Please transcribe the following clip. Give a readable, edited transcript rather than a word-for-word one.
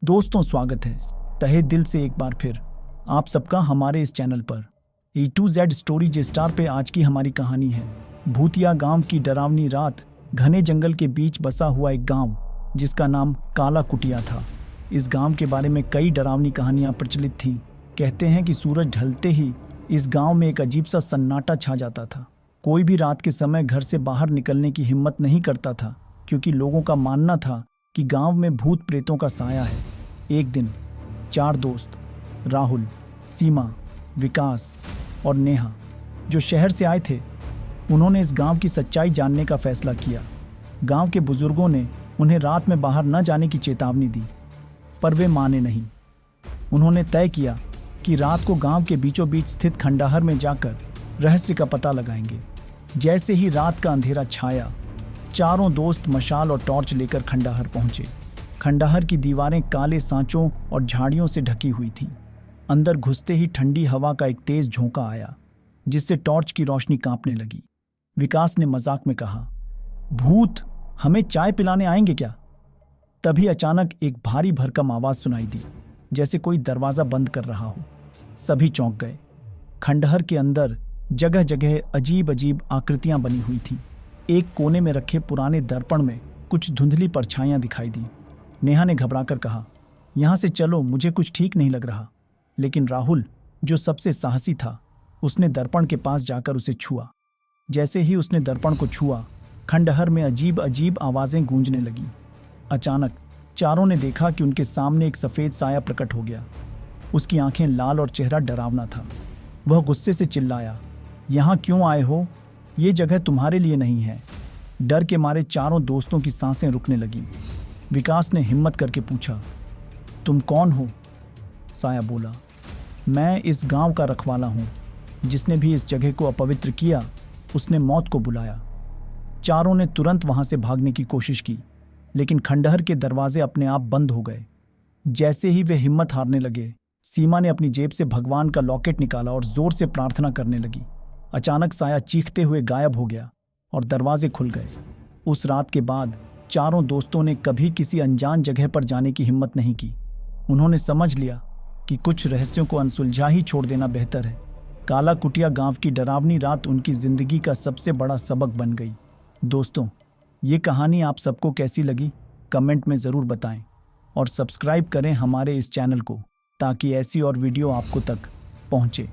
दोस्तों, स्वागत है तहे दिल से एक बार फिर आप सबका हमारे इस चैनल पर A to Z story J star पे। आज की हमारी कहानी है भूतिया गांव की डरावनी रात। घने जंगल के बीच बसा हुआ एक गांव जिसका नाम काला कुटिया था। इस गांव के बारे में कई डरावनी कहानियां प्रचलित थीं। कहते हैं कि सूरज ढलते ही इस गांव में एक अजीब सा सन्नाटा छा जाता था। कोई भी रात के समय घर से बाहर निकलने की हिम्मत नहीं करता था, क्योंकि लोगों का मानना था कि गांव में भूत प्रेतों का साया है। एक दिन 4 दोस्त राहुल, सीमा, विकास और नेहा जो शहर से आए थे, उन्होंने इस गांव की सच्चाई जानने का फैसला किया। गांव के बुजुर्गों ने उन्हें रात में बाहर न जाने की चेतावनी दी, पर वे माने नहीं। उन्होंने तय किया कि रात को गांव के बीचों बीच स्थित खंडहर में जाकर रहस्य का पता लगाएंगे। जैसे ही रात का अंधेरा छाया, चारों दोस्त मशाल और टॉर्च लेकर खंडहर पहुंचे। खंडहर की दीवारें काले सांचों और झाड़ियों से ढकी हुई थीं। अंदर घुसते ही ठंडी हवा का एक तेज झोंका आया, जिससे टॉर्च की रोशनी कांपने लगी। विकास ने मजाक में कहा, भूत हमें चाय पिलाने आएंगे क्या? तभी अचानक एक भारी भरकम आवाज सुनाई दी, जैसे कोई दरवाजा बंद कर रहा हो। सभी चौंक गए। खंडहर के अंदर जगह जगह अजीब अजीब आकृतियां बनी हुई थीं। एक कोने में रखे पुराने दर्पण में कुछ धुंधली परछाइयां दिखाई दी। नेहा ने घबराकर कहा, यहां से चलो, मुझे कुछ ठीक नहीं लग रहा। लेकिन राहुल, जो सबसे साहसी था, उसने दर्पण के पास जाकर उसे छुआ। जैसे ही उसने दर्पण को छुआ, खंडहर में अजीब अजीब आवाजें गूंजने लगीं। अचानक चारों ने देखा कि उनके सामने एक सफेद साया प्रकट हो गया। उसकी आंखें लाल और चेहरा डरावना था। वह गुस्से से चिल्लाया, यहाँ क्यों आए हो? ये जगह तुम्हारे लिए नहीं है। डर के मारे चारों दोस्तों की सांसें रुकने लगीं। विकास ने हिम्मत करके पूछा, तुम कौन हो? साया बोला, मैं इस गांव का रखवाला हूं। जिसने भी इस जगह को अपवित्र किया, उसने मौत को बुलाया। चारों ने तुरंत वहां से भागने की कोशिश की, लेकिन खंडहर के दरवाजे अपने आप बंद हो गए। जैसे ही वे हिम्मत हारने लगे, सीमा ने अपनी जेब से भगवान का लॉकेट निकाला और जोर से प्रार्थना करने लगी। अचानक साया चीखते हुए गायब हो गया और दरवाजे खुल गए। उस रात के बाद चारों दोस्तों ने कभी किसी अनजान जगह पर जाने की हिम्मत नहीं की। उन्होंने समझ लिया कि कुछ रहस्यों को अनसुलझा ही छोड़ देना बेहतर है। काला कुटिया गांव की डरावनी रात उनकी जिंदगी का सबसे बड़ा सबक बन गई। दोस्तों, ये कहानी आप सबको कैसी लगी, कमेंट में ज़रूर बताएं और सब्सक्राइब करें हमारे इस चैनल को, ताकि ऐसी और वीडियो आपको तक पहुंचे।